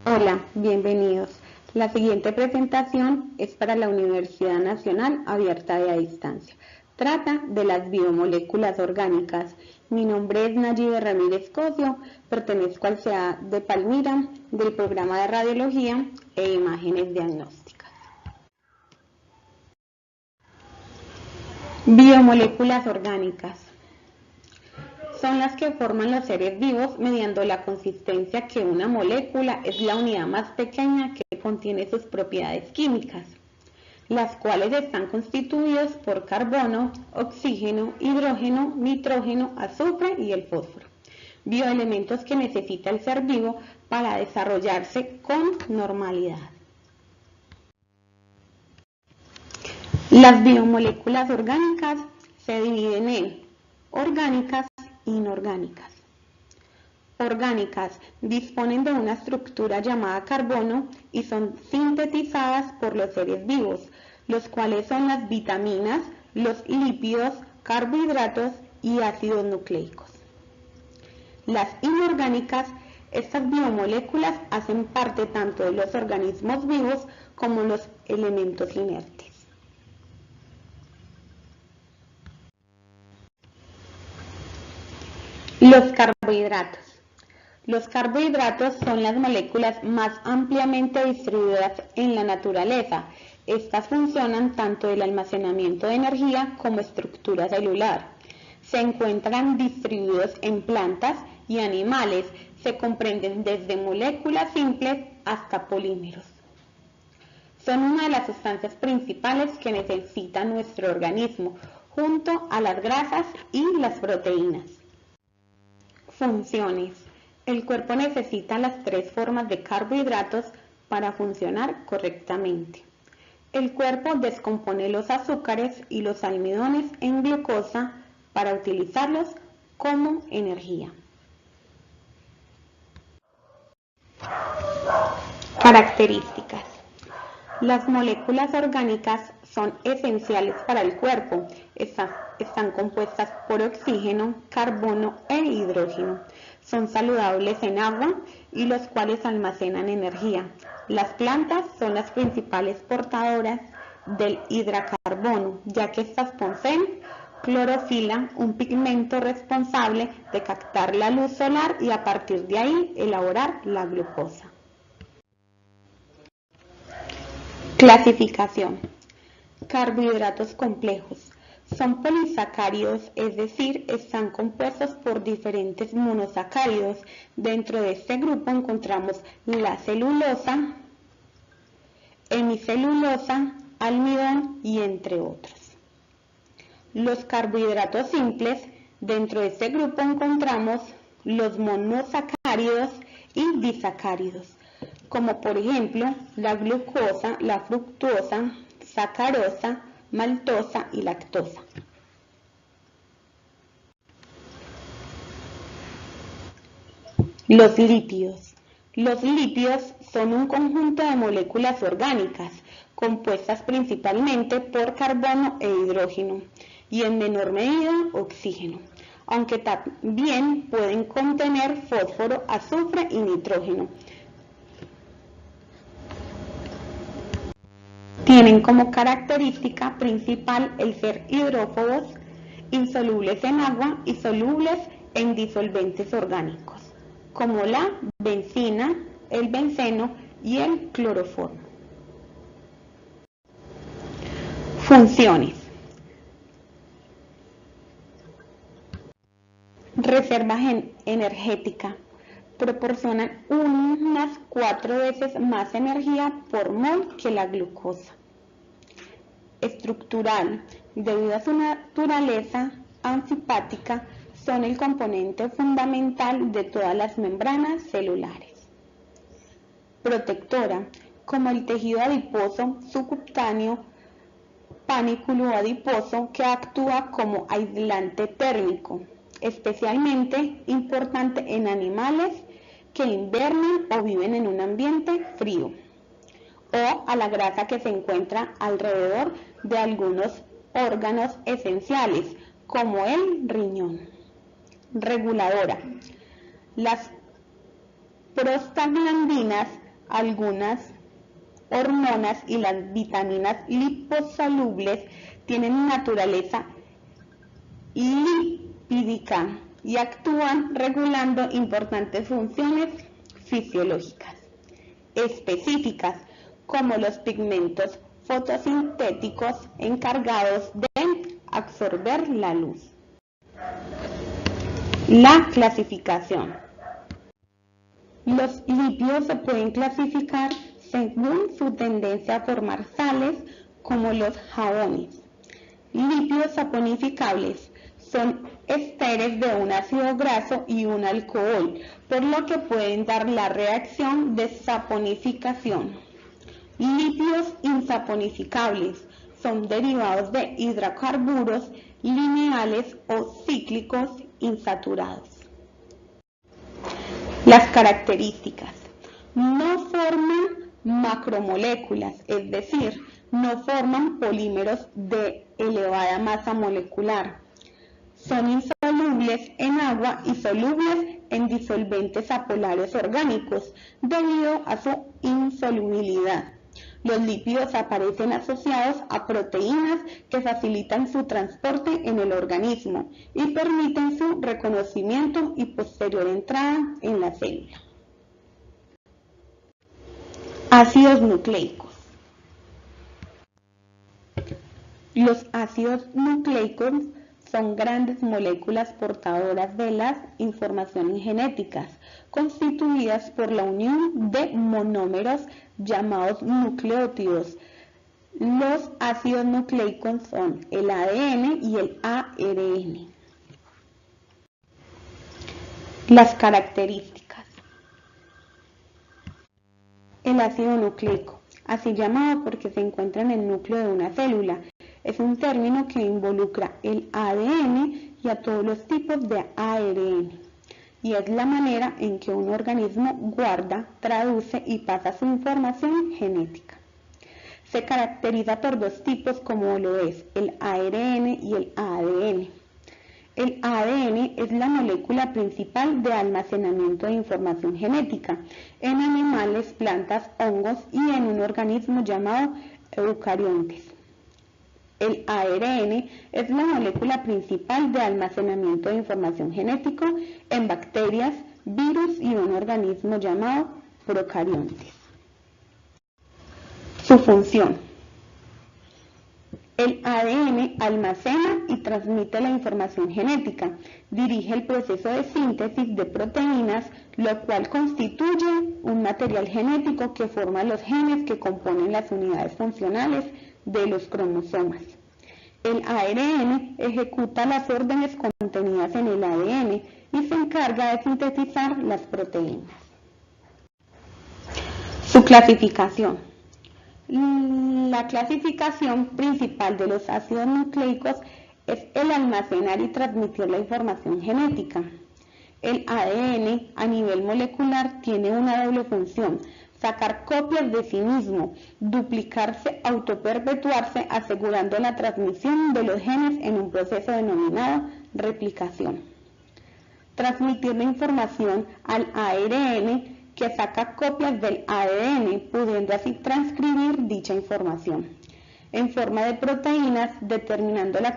Hola, bienvenidos. La siguiente presentación es para la Universidad Nacional Abierta y a Distancia. Trata de las biomoléculas orgánicas. Mi nombre es Nayibe Ramírez Cosio, pertenezco al CEA de Palmira, del programa de Radiología e Imágenes Diagnósticas. Biomoléculas orgánicas son las que forman los seres vivos mediante la consistencia que una molécula es la unidad más pequeña que contiene sus propiedades químicas, las cuales están constituidas por carbono, oxígeno, hidrógeno, nitrógeno, azufre y el fósforo, bioelementos que necesita el ser vivo para desarrollarse con normalidad. Las biomoléculas orgánicas se dividen en orgánicas e inorgánicas. Orgánicas disponen de una estructura llamada carbono y son sintetizadas por los seres vivos, los cuales son las vitaminas, los lípidos, carbohidratos y ácidos nucleicos. Las inorgánicas, estas biomoléculas hacen parte tanto de los organismos vivos como los elementos inertes. Los carbohidratos. Los carbohidratos son las moléculas más ampliamente distribuidas en la naturaleza. Estas funcionan tanto el almacenamiento de energía como estructura celular. Se encuentran distribuidos en plantas y animales. Se comprenden desde moléculas simples hasta polímeros. Son una de las sustancias principales que necesita nuestro organismo, junto a las grasas y las proteínas. Funciones. El cuerpo necesita las tres formas de carbohidratos para funcionar correctamente. El cuerpo descompone los azúcares y los almidones en glucosa para utilizarlos como energía. Características. Las moléculas orgánicas son esenciales para el cuerpo. Están compuestas por oxígeno, carbono e hidrógeno. Son saludables en agua y los cuales almacenan energía. Las plantas son las principales portadoras del hidracarbono, ya que estas poseen clorofila, un pigmento responsable de captar la luz solar y a partir de ahí elaborar la glucosa. Clasificación. Carbohidratos complejos. Son polisacáridos, es decir, están compuestos por diferentes monosacáridos. Dentro de este grupo encontramos la celulosa, hemicelulosa, almidón y entre otros. Los carbohidratos simples, dentro de este grupo encontramos los monosacáridos y disacáridos, como por ejemplo la glucosa, la fructosa, sacarosa, maltosa y lactosa. Los lípidos. Los lípidos son un conjunto de moléculas orgánicas compuestas principalmente por carbono e hidrógeno y en menor medida oxígeno, aunque también pueden contener fósforo, azufre y nitrógeno. Tienen como característica principal el ser hidrófobos, insolubles en agua y solubles en disolventes orgánicos, como la bencina, el benceno y el cloroformo. Funciones. Reserva energética. Proporcionan unas 4 veces más energía por mol que la glucosa. Estructural. Debido a su naturaleza anfipática, son el componente fundamental de todas las membranas celulares. Protectora. Como el tejido adiposo subcutáneo, panículo adiposo que actúa como aislante térmico, especialmente importante en animales que invernan o viven en un ambiente frío, o a la grasa que se encuentra alrededor de algunos órganos esenciales, como el riñón. Reguladora. Las prostaglandinas algunas hormonas y las vitaminas liposolubles tienen naturaleza lipídica y actúan regulando importantes funciones fisiológicas específicas, como los pigmentos fotosintéticos encargados de absorber la luz. La clasificación. Los lípidos se pueden clasificar según su tendencia a formar sales, como los jabones. Lípidos saponificables son esteres de un ácido graso y un alcohol, por lo que pueden dar la reacción de saponificación. Lípidos insaponificables son derivados de hidrocarburos lineales o cíclicos insaturados. Las características. No forman macromoléculas, es decir, no forman polímeros de elevada masa molecular. Son insolubles en agua y solubles en disolventes apolares orgánicos debido a su insolubilidad. Los lípidos aparecen asociados a proteínas que facilitan su transporte en el organismo y permiten su reconocimiento y posterior entrada en la célula. Ácidos nucleicos. Los ácidos nucleicos son grandes moléculas portadoras de las informaciones genéticas, constituidas por la unión de monómeros llamados nucleótidos. Los ácidos nucleicos son el ADN y el ARN. Las características. El ácido nucleico, así llamado porque se encuentra en el núcleo de una célula, es un término que involucra el ADN y a todos los tipos de ARN, y es la manera en que un organismo guarda, traduce y pasa su información genética. Se caracteriza por dos tipos, como lo es el ARN y el ADN. El ADN es la molécula principal de almacenamiento de información genética en animales, plantas, hongos y en un organismo llamado eucariontes. El ARN es la molécula principal de almacenamiento de información genética en bacterias, virus y un organismo llamado procariontes. Su función. El ADN almacena y transmite la información genética, dirige el proceso de síntesis de proteínas, lo cual constituye un material genético que forma los genes que componen las unidades funcionales de los cromosomas. El ARN ejecuta las órdenes contenidas en el ADN y se encarga de sintetizar las proteínas. Su clasificación. La clasificación principal de los ácidos nucleicos es el almacenar y transmitir la información genética. El ADN a nivel molecular tiene una doble función: sacar copias de sí mismo, duplicarse, autoperpetuarse, asegurando la transmisión de los genes en un proceso denominado replicación. Transmitir la información al ARN, que saca copias del ADN, pudiendo así transcribir dicha información en forma de proteínas, determinando las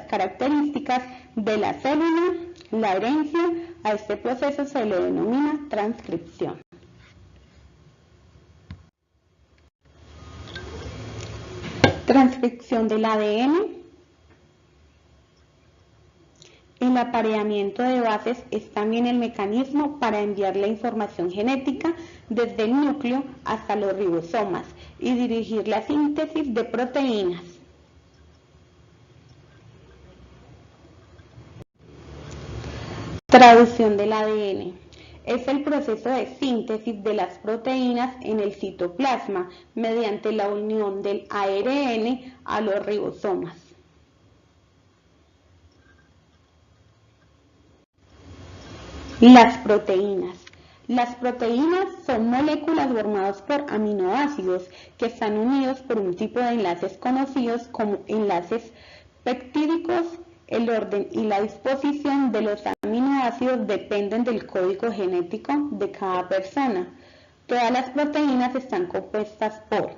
características de la célula, la herencia. A este proceso se le denomina transcripción. Transcripción del ADN. El apareamiento de bases es también el mecanismo para enviar la información genética desde el núcleo hasta los ribosomas y dirigir la síntesis de proteínas. Traducción del ADN. Es el proceso de síntesis de las proteínas en el citoplasma mediante la unión del ARN a los ribosomas. Las proteínas. Las proteínas son moléculas formadas por aminoácidos que están unidos por un tipo de enlaces conocidos como enlaces peptídicos. El orden y la disposición de los aminoácidos dependen del código genético de cada persona. Todas las proteínas están compuestas por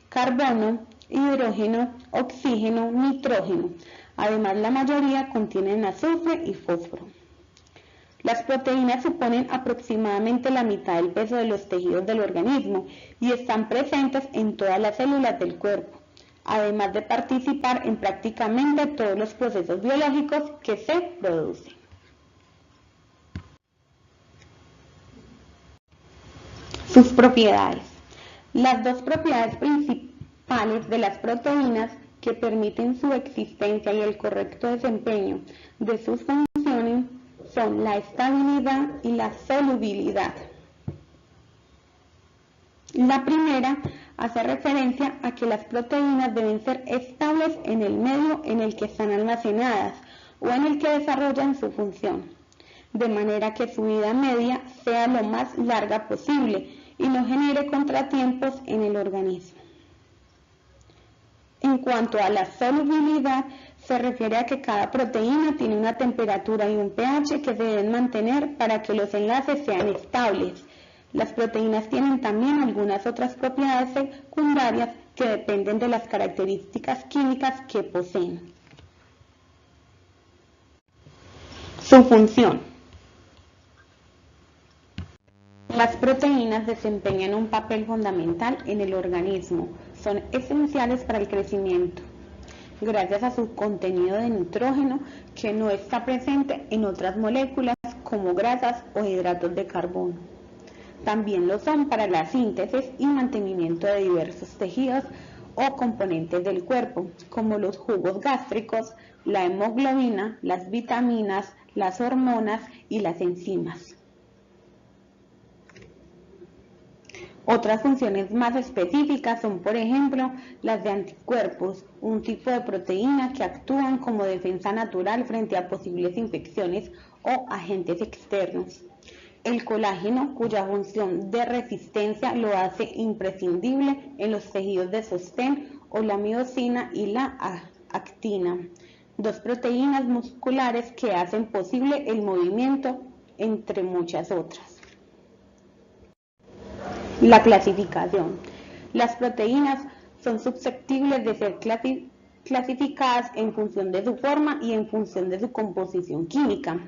carbono, hidrógeno, oxígeno, nitrógeno. Además, la mayoría contienen azufre y fósforo. Las proteínas suponen aproximadamente la mitad del peso de los tejidos del organismo y están presentes en todas las células del cuerpo, además de participar en prácticamente todos los procesos biológicos que se producen. Sus propiedades. Las dos propiedades principales de las proteínas que permiten su existencia y el correcto desempeño de sus funciones son la estabilidad y la solubilidad. La primera hace referencia a que las proteínas deben ser estables en el medio en el que están almacenadas o en el que desarrollan su función, de manera que su vida media sea lo más larga posible y no genere contratiempos en el organismo. En cuanto a la solubilidad, se refiere a que cada proteína tiene una temperatura y un pH que se deben mantener para que los enlaces sean estables. Las proteínas tienen también algunas otras propiedades secundarias que dependen de las características químicas que poseen. Su función. Las proteínas desempeñan un papel fundamental en el organismo. Son esenciales para el crecimiento, gracias a su contenido de nitrógeno que no está presente en otras moléculas como grasas o hidratos de carbono. También lo son para la síntesis y mantenimiento de diversos tejidos o componentes del cuerpo, como los jugos gástricos, la hemoglobina, las vitaminas, las hormonas y las enzimas. Otras funciones más específicas son, por ejemplo, las de anticuerpos, un tipo de proteína que actúan como defensa natural frente a posibles infecciones o agentes externos. El colágeno, cuya función de resistencia lo hace imprescindible en los tejidos de sostén, o la miosina y la actina, dos proteínas musculares que hacen posible el movimiento, entre muchas otras. La clasificación. Las proteínas son susceptibles de ser clasificadas en función de su forma y en función de su composición química.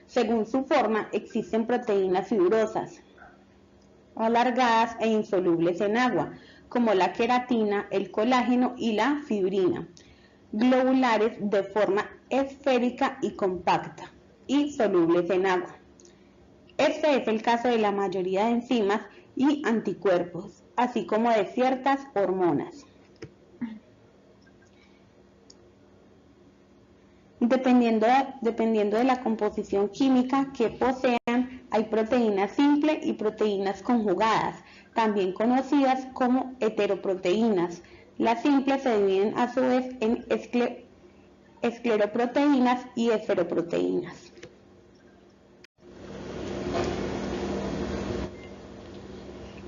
Según su forma, existen proteínas fibrosas, alargadas e insolubles en agua, como la queratina, el colágeno y la fibrina, globulares de forma esférica y compacta, y solubles en agua. Este es el caso de la mayoría de enzimas y anticuerpos, así como de ciertas hormonas. Dependiendo de la composición química que posean, hay proteínas simples y proteínas conjugadas, también conocidas como heteroproteínas. Las simples se dividen a su vez en escleroproteínas y esferoproteínas.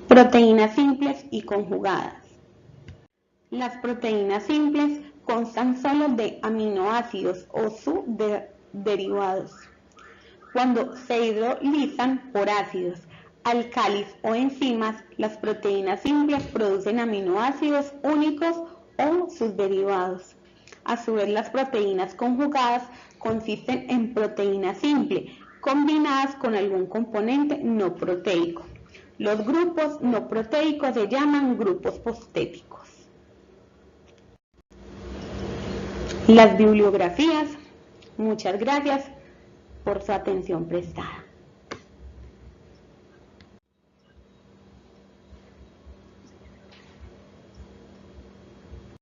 Proteínas simples y conjugadas. Las proteínas simples constan solo de aminoácidos o sus derivados. Cuando se hidrolizan por ácidos, álcalis o enzimas, las proteínas simples producen aminoácidos únicos o sus derivados. A su vez, las proteínas conjugadas consisten en proteína simple, combinadas con algún componente no proteico. Los grupos no proteicos se llaman grupos postéticos. Las bibliografías. Muchas gracias por su atención prestada.